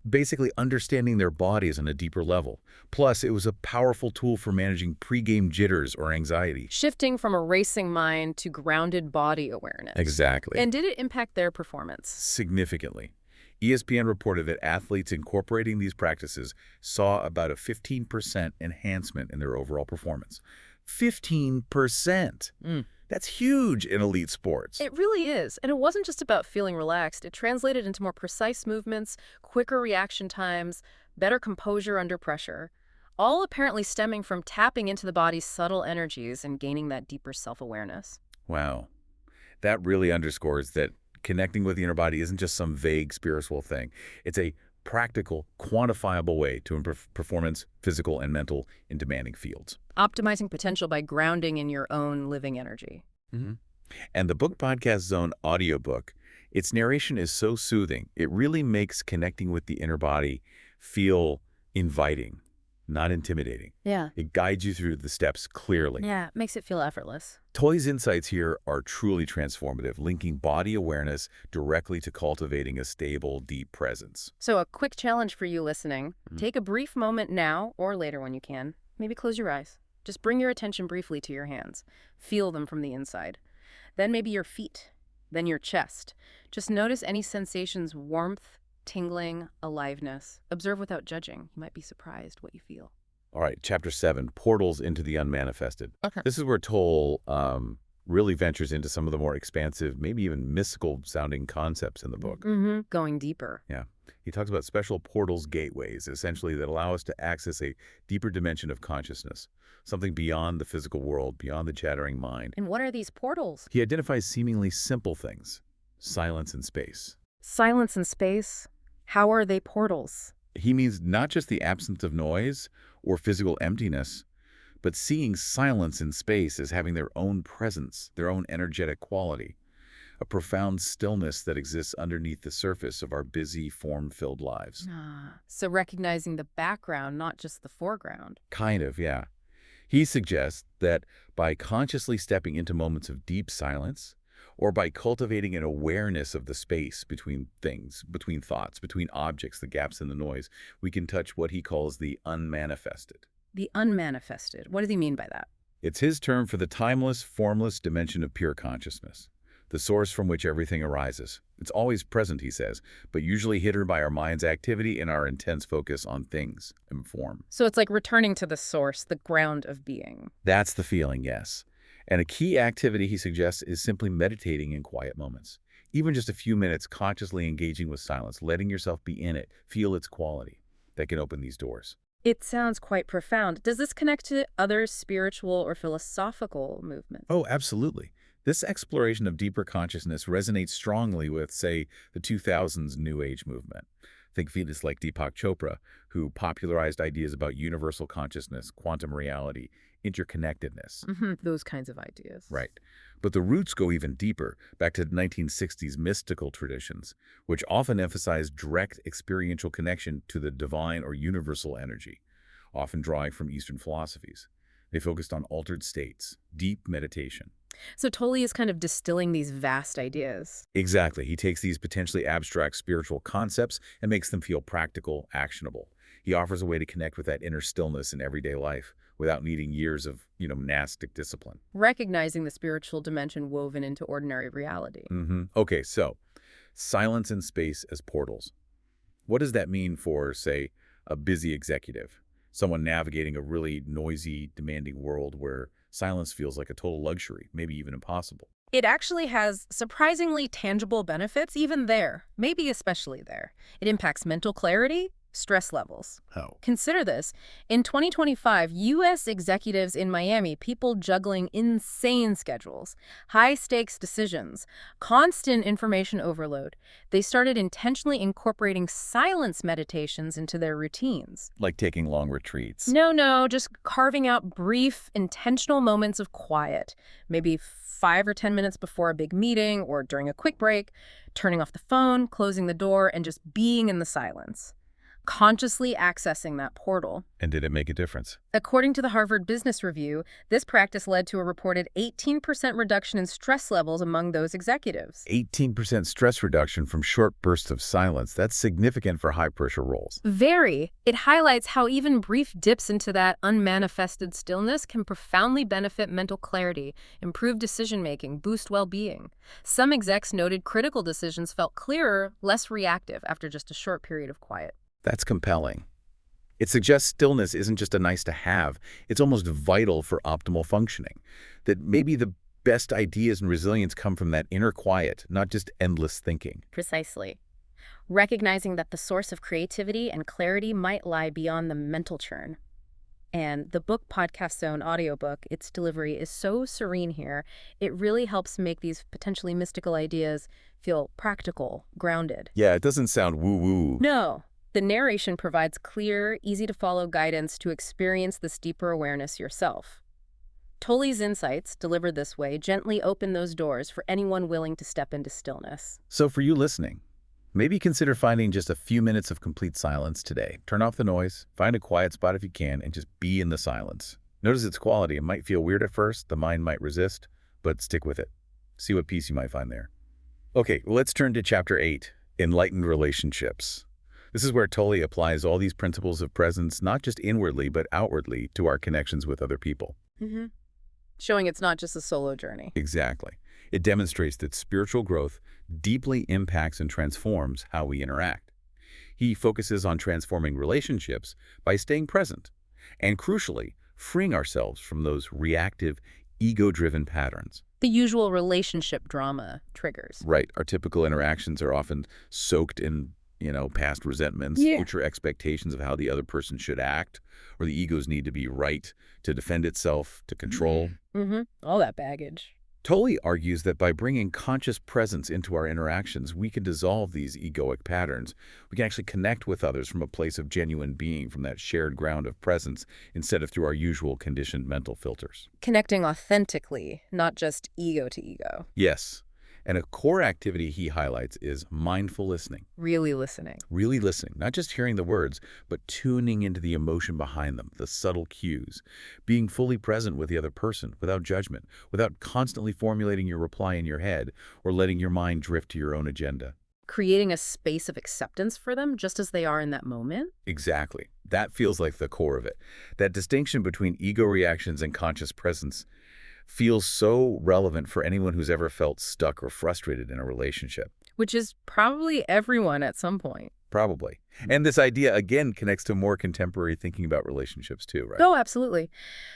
basically understanding their bodies on a deeper level. Plus, it was a powerful tool for managing pre-game jitters or anxiety. Shifting from a racing mind to grounded body awareness. Exactly. And did it impact their performance? Significantly. ESPN reported that athletes incorporating these practices saw about a 15% enhancement in their overall performance. 15%! That's huge in elite sports. It really is. And it wasn't just about feeling relaxed. It translated into more precise movements, quicker reaction times, better composure under pressure, all apparently stemming from tapping into the body's subtle energies and gaining that deeper self-awareness. Wow. That really underscores that connecting with the inner body isn't just some vague spiritual thing. It's a practical, quantifiable way to improve performance, physical and mental, in demanding fields. Optimizing potential by grounding in your own living energy. And the BookPodCastZone audiobook, its narration is so soothing, it really makes connecting with the inner body feel inviting, not intimidating. Yeah. It guides you through the steps clearly. Yeah, it makes it feel effortless. Tolle's insights here are truly transformative, linking body awareness directly to cultivating a stable, deep presence. So a quick challenge for you listening. Take a brief moment now or later when you can. Maybe close your eyes. Just bring your attention briefly to your hands. Feel them from the inside. Then maybe your feet. Then your chest. Just notice any sensations, warmth, tingling, aliveness. Observe without judging. You might be surprised what you feel. All right, Chapter 7, Portals into the Unmanifested. Okay. This is where Tolle really ventures into some of the more expansive, maybe even mystical-sounding concepts in the book. Going deeper. Yeah. He talks about special portals, gateways, essentially, that allow us to access a deeper dimension of consciousness, something beyond the physical world, beyond the chattering mind. And what are these portals? He identifies seemingly simple things, silence and space. Silence and space. How are they portals? He means not just the absence of noise or physical emptiness, but seeing silence in space as having their own presence, their own energetic quality, a profound stillness that exists underneath the surface of our busy, form-filled lives. So recognizing the background, not just the foreground. Kind of, yeah. He suggests that by consciously stepping into moments of deep silence, or by cultivating an awareness of the space between things, between thoughts, between objects, the gaps in the noise, we can touch what he calls the unmanifested. The unmanifested. What does he mean by that? It's his term for the timeless, formless dimension of pure consciousness, the source from which everything arises. It's always present, he says, but usually hidden by our mind's activity and our intense focus on things and form. So it's like returning to the source, the ground of being. That's the feeling, yes. And a key activity, he suggests, is simply meditating in quiet moments. Even just a few minutes consciously engaging with silence, letting yourself be in it, feel its quality. That can open these doors. It sounds quite profound. Does this connect to other spiritual or philosophical movements? Oh, absolutely. This exploration of deeper consciousness resonates strongly with, say, the 2000s New Age movement. Think figures like Deepak Chopra, who popularized ideas about universal consciousness, quantum reality, interconnectedness. Those kinds of ideas. Right. But the roots go even deeper, back to the 1960s mystical traditions, which often emphasize direct experiential connection to the divine or universal energy, often drawing from Eastern philosophies. They focused on altered states, deep meditation. So Tolle is kind of distilling these vast ideas. Exactly. He takes these potentially abstract spiritual concepts and makes them feel practical, actionable. He offers a way to connect with that inner stillness in everyday life without needing years of, monastic discipline. Recognizing the spiritual dimension woven into ordinary reality. Okay, so silence and space as portals. What does that mean for, say, a busy executive? Someone navigating a really noisy, demanding world where silence feels like a total luxury, maybe even impossible. It actually has surprisingly tangible benefits even there, maybe especially there. It impacts mental clarity, Stress levels. Oh. Consider this. In 2025, U.S. executives in Miami, people juggling insane schedules, high-stakes decisions, constant information overload. They started intentionally incorporating silence meditations into their routines. Like taking long retreats. No, just carving out brief, intentional moments of quiet, maybe 5 or 10 minutes before a big meeting or during a quick break, turning off the phone, closing the door, and just being in the silence. Consciously accessing that portal. And did it make a difference? According to the Harvard Business Review, this practice led to a reported 18% reduction in stress levels among those executives. 18% stress reduction from short bursts of silence. That's significant for high-pressure roles. Very. It highlights how even brief dips into that unmanifested stillness can profoundly benefit mental clarity, improve decision-making, boost well-being. Some execs noted critical decisions felt clearer, less reactive after just a short period of quiet. That's compelling. It suggests stillness isn't just a nice to have, it's almost vital for optimal functioning. That maybe the best ideas and resilience come from that inner quiet, not just endless thinking. Precisely. Recognizing that the source of creativity and clarity might lie beyond the mental churn. And the BookPodCastZone audiobook, its delivery is so serene here, it really helps make these potentially mystical ideas feel practical, grounded. Yeah, it doesn't sound woo-woo. No. The narration provides clear, easy-to-follow guidance to experience this deeper awareness yourself. Tolle's insights, delivered this way, gently open those doors for anyone willing to step into stillness. So for you listening, maybe consider finding just a few minutes of complete silence today. Turn off the noise, find a quiet spot if you can, and just be in the silence. Notice its quality. It might feel weird at first, the mind might resist, but stick with it. See what peace you might find there. Okay, well, let's turn to Chapter 8, Enlightened Relationships. This is where Tolle applies all these principles of presence, not just inwardly, but outwardly, to our connections with other people. Showing it's not just a solo journey. Exactly. It demonstrates that spiritual growth deeply impacts and transforms how we interact. He focuses on transforming relationships by staying present, and crucially, freeing ourselves from those reactive, ego-driven patterns. The usual relationship drama triggers. Right. Our typical interactions are often soaked in past resentments, future expectations of how the other person should act, or the ego's need to be right, to defend itself, to control. All that baggage. Tolle argues that by bringing conscious presence into our interactions, we can dissolve these egoic patterns. We can actually connect with others from a place of genuine being, from that shared ground of presence, instead of through our usual conditioned mental filters. Connecting authentically, not just ego to ego. Yes. And a core activity he highlights is mindful listening. Really listening. Really listening, not just hearing the words, but tuning into the emotion behind them, the subtle cues. Being fully present with the other person, without judgment, without constantly formulating your reply in your head or letting your mind drift to your own agenda. Creating a space of acceptance for them just as they are in that moment. Exactly. That feels like the core of it. That distinction between ego reactions and conscious presence feels so relevant for anyone who's ever felt stuck or frustrated in a relationship. Which is probably everyone at some point. Probably. And this idea, again, connects to more contemporary thinking about relationships too, right? Oh, absolutely.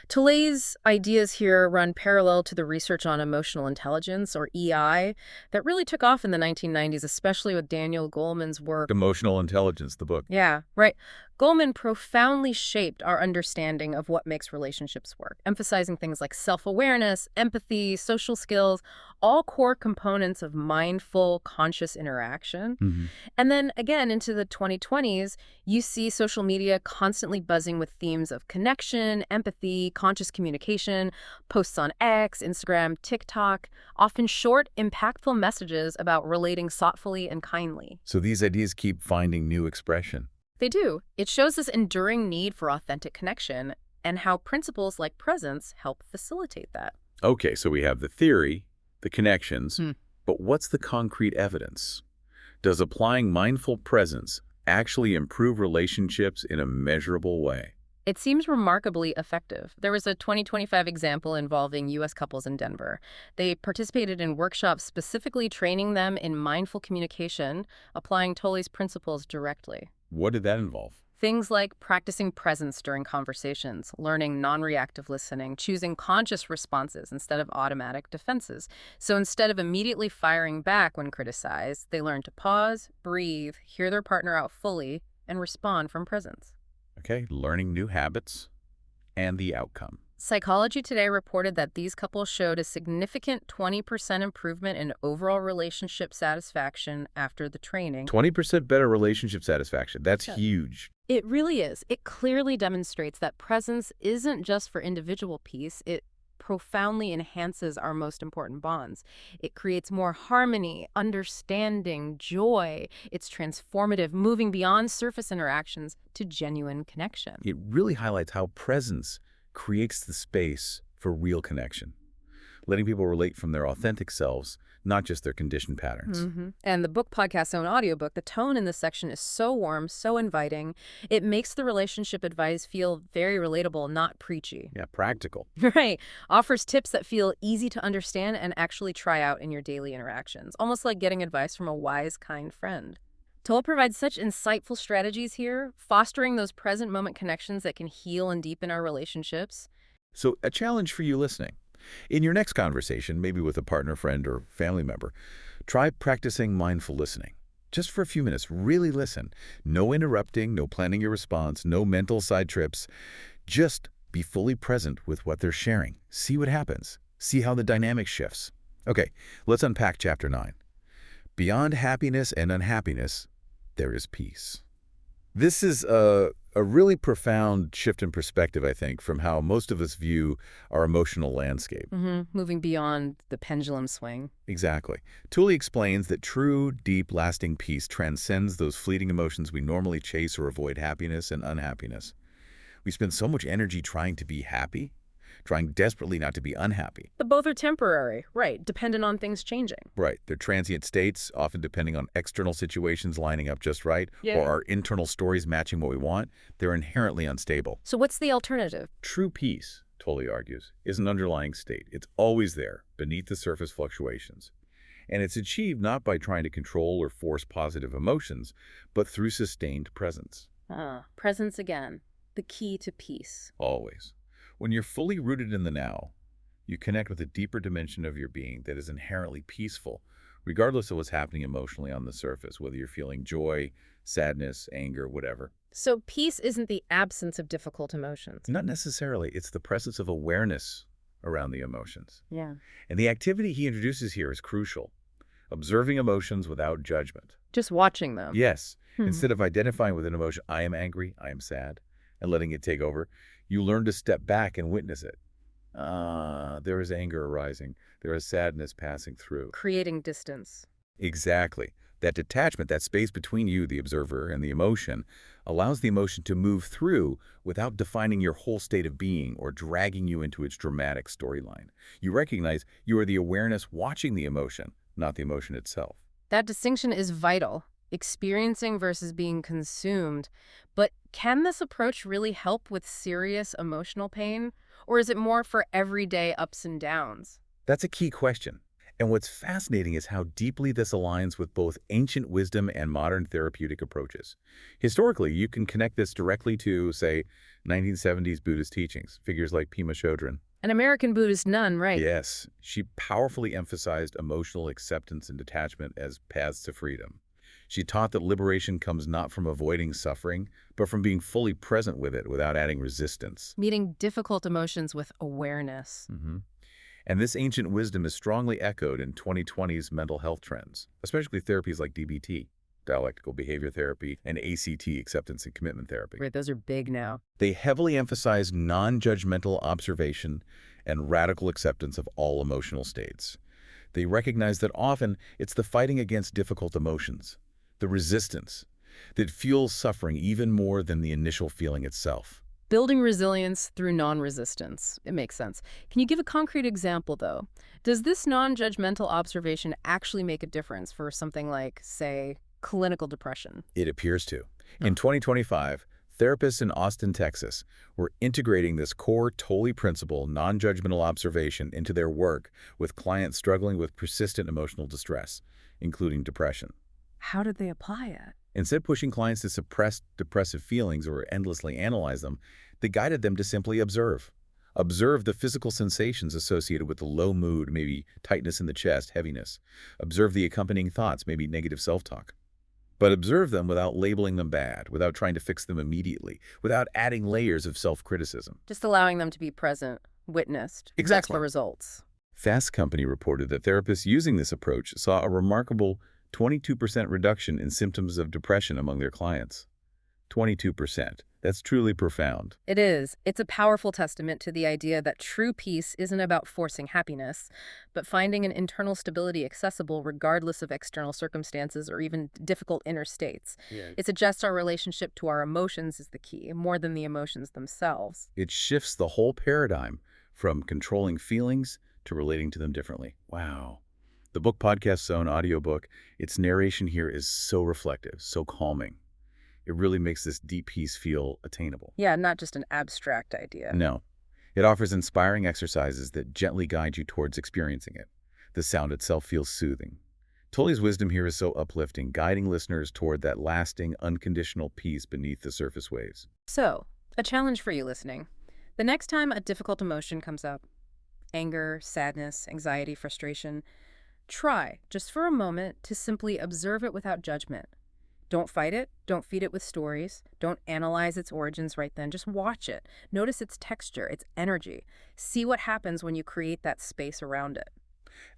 Tolle's ideas here run parallel to the research on emotional intelligence, or EI, that really took off in the 1990s, especially with Daniel Goleman's work. Emotional Intelligence, the book. Yeah, right. Goleman profoundly shaped our understanding of what makes relationships work, emphasizing things like self-awareness, empathy, social skills, all core components of mindful, conscious interaction. And then, again, into the 2020s, you see social media constantly buzzing with themes of connection, empathy, conscious communication, posts on X, Instagram, TikTok, often short, impactful messages about relating thoughtfully and kindly. So these ideas keep finding new expression. They do. It shows this enduring need for authentic connection and how principles like presence help facilitate that. Okay, so we have the theory, the connections, but what's the concrete evidence? Does applying mindful presence actually improve relationships in a measurable way? It seems remarkably effective. There was a 2025 example involving U.S. couples in Denver. They participated in workshops specifically training them in mindful communication, applying Tolle's principles directly. What did that involve? Things like practicing presence during conversations, learning non-reactive listening, choosing conscious responses instead of automatic defenses. So instead of immediately firing back when criticized, they learn to pause, breathe, hear their partner out fully, and respond from presence. Okay, learning new habits and the outcome. Psychology Today reported that these couples showed a significant 20% improvement in overall relationship satisfaction after the training. 20% better relationship satisfaction. That's huge. It really is. It clearly demonstrates that presence isn't just for individual peace. It profoundly enhances our most important bonds. It creates more harmony, understanding, joy. It's transformative, moving beyond surface interactions to genuine connection. It really highlights how presence creates the space for real connection, letting people relate from their authentic selves, not just their conditioned patterns. And the BookPodCastZone audiobook, the tone in this section is so warm, so inviting. It makes the relationship advice feel very relatable, not preachy. Yeah, practical. Right. Offers tips that feel easy to understand and actually try out in your daily interactions, almost like getting advice from a wise, kind friend. Tolle provides such insightful strategies here, fostering those present moment connections that can heal and deepen our relationships. So a challenge for you listening. In your next conversation, maybe with a partner, friend, or family member, try practicing mindful listening. Just for a few minutes, really listen. No interrupting, no planning your response, no mental side trips. Just be fully present with what they're sharing. See what happens. See how the dynamic shifts. Okay, let's unpack Chapter 9. Beyond happiness and unhappiness, there is peace. This is a really profound shift in perspective, I think, from how most of us view our emotional landscape. Moving beyond the pendulum swing. Exactly. Tolle explains that true, deep, lasting peace transcends those fleeting emotions we normally chase or avoid: happiness and unhappiness. We spend so much energy trying to be happy, trying desperately not to be unhappy. But both are temporary, right, dependent on things changing. Right. They're transient states, often depending on external situations lining up just right, or our internal stories matching what we want. They're inherently unstable. So what's the alternative? True peace, Tolle argues, is an underlying state. It's always there, beneath the surface fluctuations. And it's achieved not by trying to control or force positive emotions, but through sustained presence. Presence again, the key to peace. Always. When you're fully rooted in the now, you connect with a deeper dimension of your being that is inherently peaceful, regardless of what's happening emotionally on the surface, whether you're feeling joy, sadness, anger, whatever. So peace isn't the absence of difficult emotions. Not necessarily. It's the presence of awareness around the emotions. Yeah. And the activity he introduces here is crucial. Observing emotions without judgment. Just watching them. Yes. Instead of identifying with an emotion, I am angry, I am sad, and letting it take over, you learn to step back and witness it. There is anger arising. There is sadness passing through. Creating distance. Exactly. That detachment, that space between you, the observer, and the emotion, allows the emotion to move through without defining your whole state of being or dragging you into its dramatic storyline. You recognize you are the awareness watching the emotion, not the emotion itself. That distinction is vital. Experiencing versus being consumed. But can this approach really help with serious emotional pain? Or is it more for everyday ups and downs? That's a key question. And what's fascinating is how deeply this aligns with both ancient wisdom and modern therapeutic approaches. Historically, you can connect this directly to, say, 1970s Buddhist teachings, figures like Pema Chodron. An American Buddhist nun, right? Yes, she powerfully emphasized emotional acceptance and detachment as paths to freedom. She taught that liberation comes not from avoiding suffering, but from being fully present with it without adding resistance. Meeting difficult emotions with awareness. And this ancient wisdom is strongly echoed in 2020's mental health trends, especially therapies like DBT, dialectical behavior therapy, and ACT, acceptance and commitment therapy. Right, those are big now. They heavily emphasize non-judgmental observation and radical acceptance of all emotional states. They recognize that often it's the fighting against difficult emotions, the resistance, that fuels suffering even more than the initial feeling itself. Building resilience through non-resistance. It makes sense. Can you give a concrete example, though? Does this non-judgmental observation actually make a difference for something like, say, clinical depression? It appears to. In 2025, therapists in Austin, Texas, were integrating this core Tolle principle, non-judgmental observation, into their work with clients struggling with persistent emotional distress, including depression. How did they apply it? Instead of pushing clients to suppress depressive feelings or endlessly analyze them, they guided them to simply observe. Observe the physical sensations associated with the low mood, maybe tightness in the chest, heaviness. Observe the accompanying thoughts, maybe negative self-talk. But observe them without labeling them bad, without trying to fix them immediately, without adding layers of self-criticism. Just allowing them to be present, witnessed, watch Exactly. the results. Fast Company reported that therapists using this approach saw a remarkable 22% reduction in symptoms of depression among their clients. 22%. That's truly profound. It is. It's a powerful testament to the idea that true peace isn't about forcing happiness, but finding an internal stability accessible regardless of external circumstances or even difficult inner states. Yeah. It suggests our relationship to our emotions is the key, more than the emotions themselves. It shifts the whole paradigm from controlling feelings to relating to them differently. Wow. The BookPodCastZone audiobook, its narration here is so reflective, so calming. It really makes this deep peace feel attainable. Yeah, not just an abstract idea. No. It offers inspiring exercises that gently guide you towards experiencing it. The sound itself feels soothing. Tolle's wisdom here is so uplifting, guiding listeners toward that lasting, unconditional peace beneath the surface waves. So, a challenge for you listening. The next time a difficult emotion comes up, anger, sadness, anxiety, frustration, try, just for a moment, to simply observe it without judgment. Don't fight it. Don't feed it with stories. Don't analyze its origins right then. Just watch it. Notice its texture, its energy. See what happens when you create that space around it.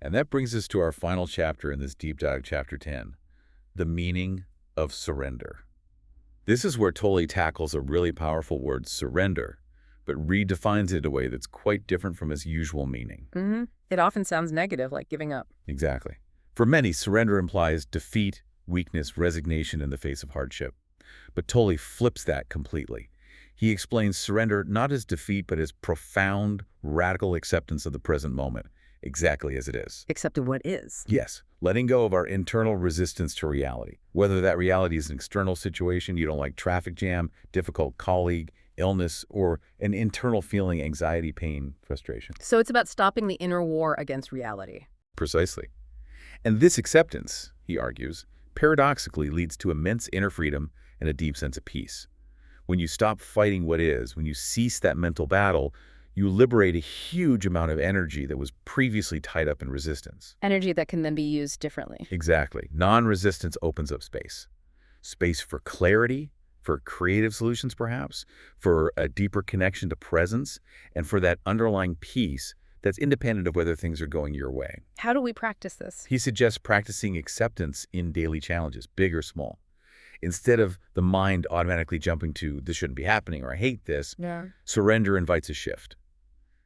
And that brings us to our final chapter in this deep dive, chapter 10, the meaning of surrender. This is where Tolle tackles a really powerful word, surrender, but redefines it in a way that's quite different from its usual meaning. It often sounds negative, like giving up. Exactly. For many, surrender implies defeat, weakness, resignation in the face of hardship. But Tolle flips that completely. He explains surrender not as defeat, but as profound, radical acceptance of the present moment, exactly as it is. Accept of what is. Yes, letting go of our internal resistance to reality. Whether that reality is an external situation, you don't like traffic jam, difficult colleague, illness, or an internal feeling, anxiety, pain, frustration. So it's about stopping the inner war against reality. Precisely. And this acceptance, he argues, paradoxically leads to immense inner freedom and a deep sense of peace. When you stop fighting what is, when you cease that mental battle, you liberate a huge amount of energy that was previously tied up in resistance. Energy that can then be used differently. Exactly. Non-resistance opens up space. Space for clarity, for creative solutions perhaps, for a deeper connection to presence, and for that underlying peace that's independent of whether things are going your way. How do we practice this? He suggests practicing acceptance in daily challenges, big or small. Instead of the mind automatically jumping to, this shouldn't be happening, or I hate this, surrender invites a shift.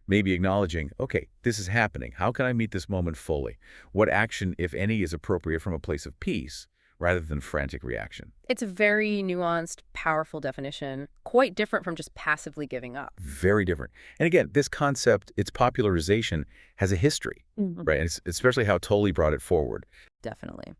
Maybe acknowledging, okay, this is happening. How can I meet this moment fully? What action, if any, is appropriate from a place of peace rather than frantic reaction? It's a very nuanced, powerful definition, quite different from just passively giving up. Very different. And again, this concept, its popularization, has a history, right? And it's especially how Tolle brought it forward. Definitely.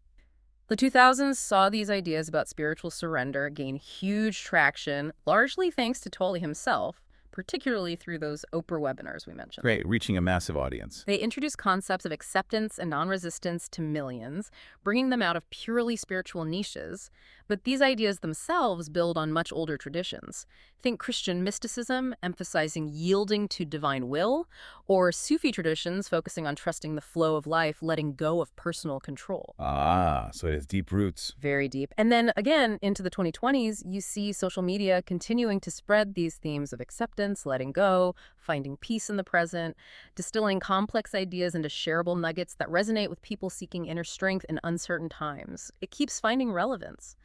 The 2000s saw these ideas about spiritual surrender gain huge traction, largely thanks to Tolle himself, particularly through those Oprah webinars we mentioned. Great, reaching a massive audience. They introduced concepts of acceptance and non-resistance to millions, bringing them out of purely spiritual niches. But these ideas themselves build on much older traditions. Think Christian mysticism, emphasizing yielding to divine will, or Sufi traditions focusing on trusting the flow of life, letting go of personal control. Ah, so it has deep roots. Very deep. And then again, into the 2020s, you see social media continuing to spread these themes of acceptance, letting go, finding peace in the present, distilling complex ideas into shareable nuggets that resonate with people seeking inner strength in uncertain times. It keeps finding relevance.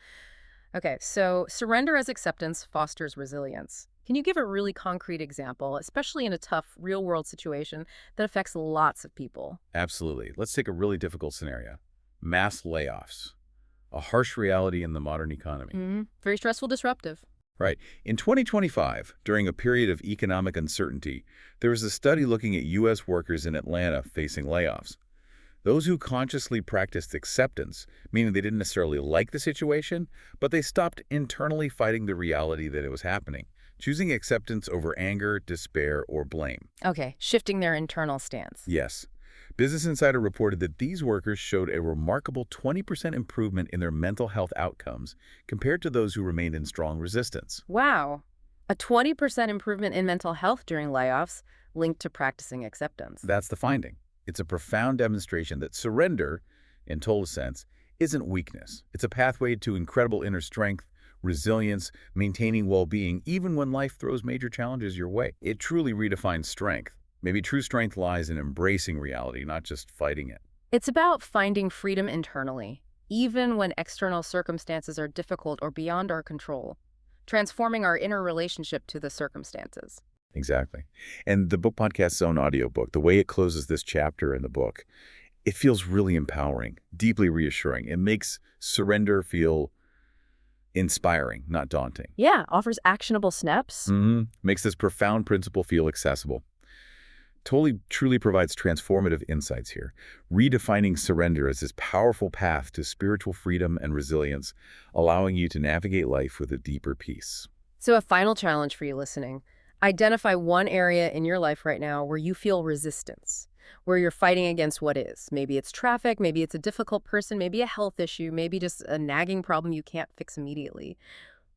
Okay, so surrender as acceptance fosters resilience. Can you give a really concrete example, especially in a tough real-world situation that affects lots of people? Absolutely. Let's take a really difficult scenario. Mass layoffs. A harsh reality in the modern economy. Very stressful, disruptive. Right. In 2025, during a period of economic uncertainty, there was a study looking at U.S. workers in Atlanta facing layoffs. Those who consciously practiced acceptance, meaning they didn't necessarily like the situation, but they stopped internally fighting the reality that it was happening, choosing acceptance over anger, despair, or blame. Okay, shifting their internal stance. Yes. Business Insider reported that these workers showed a remarkable 20% improvement in their mental health outcomes compared to those who remained in strong resistance. Wow. A 20% improvement in mental health during layoffs linked to practicing acceptance. That's the finding. It's a profound demonstration that surrender, in Tolle's sense, isn't weakness. It's a pathway to incredible inner strength, resilience, maintaining well-being, even when life throws major challenges your way. It truly redefines strength. Maybe true strength lies in embracing reality, not just fighting it. It's about finding freedom internally, even when external circumstances are difficult or beyond our control, transforming our inner relationship to the circumstances. Exactly. And the Book Podcast Zone audiobook, the way it closes this chapter in the book, it feels really empowering, deeply reassuring. It makes surrender feel inspiring, not daunting. Yeah, offers actionable steps. Makes this profound principle feel accessible. Tolle truly provides transformative insights here, redefining surrender as this powerful path to spiritual freedom and resilience, allowing you to navigate life with a deeper peace. So a final challenge for you listening. Identify one area in your life right now where you feel resistance, where you're fighting against what is. Maybe it's traffic, maybe it's a difficult person, maybe a health issue, maybe just a nagging problem you can't fix immediately.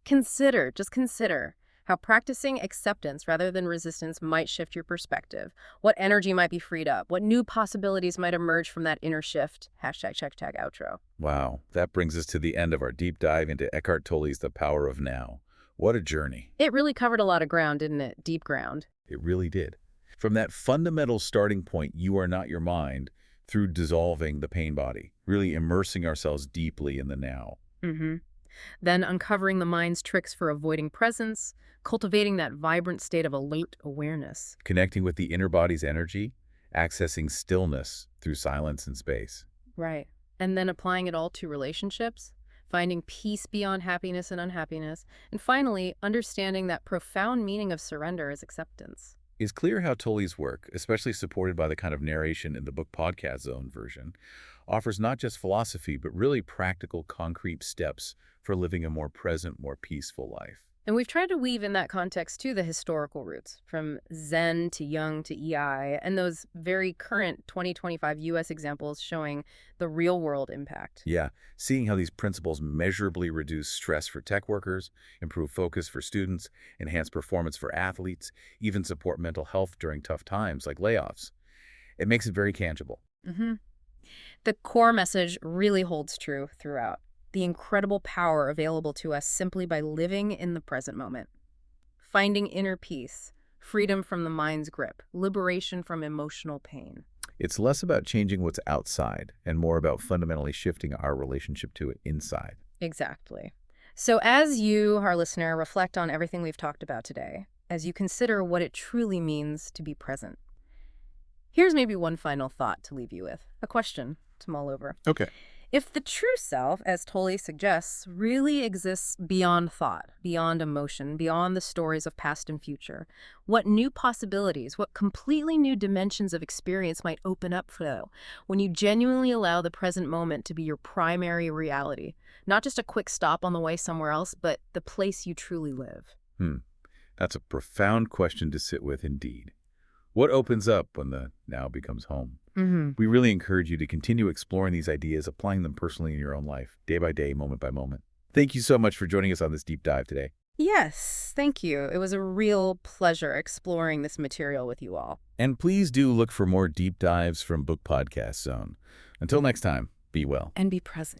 Just consider how practicing acceptance rather than resistance might shift your perspective, what energy might be freed up, what new possibilities might emerge from that inner shift. #outro. Wow, that brings us to the end of our deep dive into Eckhart Tolle's The Power of Now. What a journey. It really covered a lot of ground, didn't it? Deep ground. It really did. From that fundamental starting point, you are not your mind, through dissolving the pain body, really immersing ourselves deeply in the now. Then uncovering the mind's tricks for avoiding presence, cultivating that vibrant state of alert awareness. Connecting with the inner body's energy, accessing stillness through silence and space. Right. And then applying it all to relationships, finding peace beyond happiness and unhappiness, and finally, understanding that profound meaning of surrender is acceptance. It's clear how Tolle's work, especially supported by the kind of narration in the BookPodCastZone version, offers not just philosophy, but really practical, concrete steps for living a more present, more peaceful life. And we've tried to weave in that context, too, the historical roots, from Zen to Jung to EI, and those very current 2025 U.S. examples showing the real-world impact. Yeah, seeing how these principles measurably reduce stress for tech workers, improve focus for students, enhance performance for athletes, even support mental health during tough times like layoffs. It makes it very tangible. The core message really holds true throughout. The incredible power available to us simply by living in the present moment. Finding inner peace, freedom from the mind's grip, liberation from emotional pain. It's less about changing what's outside and more about fundamentally shifting our relationship to it inside. Exactly. So as you, our listener, reflect on everything we've talked about today, as you consider what it truly means to be present, here's maybe one final thought to leave you with, a question to mull over. Okay. If the true self, as Tolle suggests, really exists beyond thought, beyond emotion, beyond the stories of past and future, what new possibilities, what completely new dimensions of experience might open up for you when you genuinely allow the present moment to be your primary reality, not just a quick stop on the way somewhere else, but the place you truly live? That's a profound question to sit with indeed. What opens up when the now becomes home? We really encourage you to continue exploring these ideas, applying them personally in your own life, day by day, moment by moment. Thank you so much for joining us on this deep dive today. Yes, thank you. It was a real pleasure exploring this material with you all. And please do look for more deep dives from BookPodCastZone. Until next time, be well. And be present.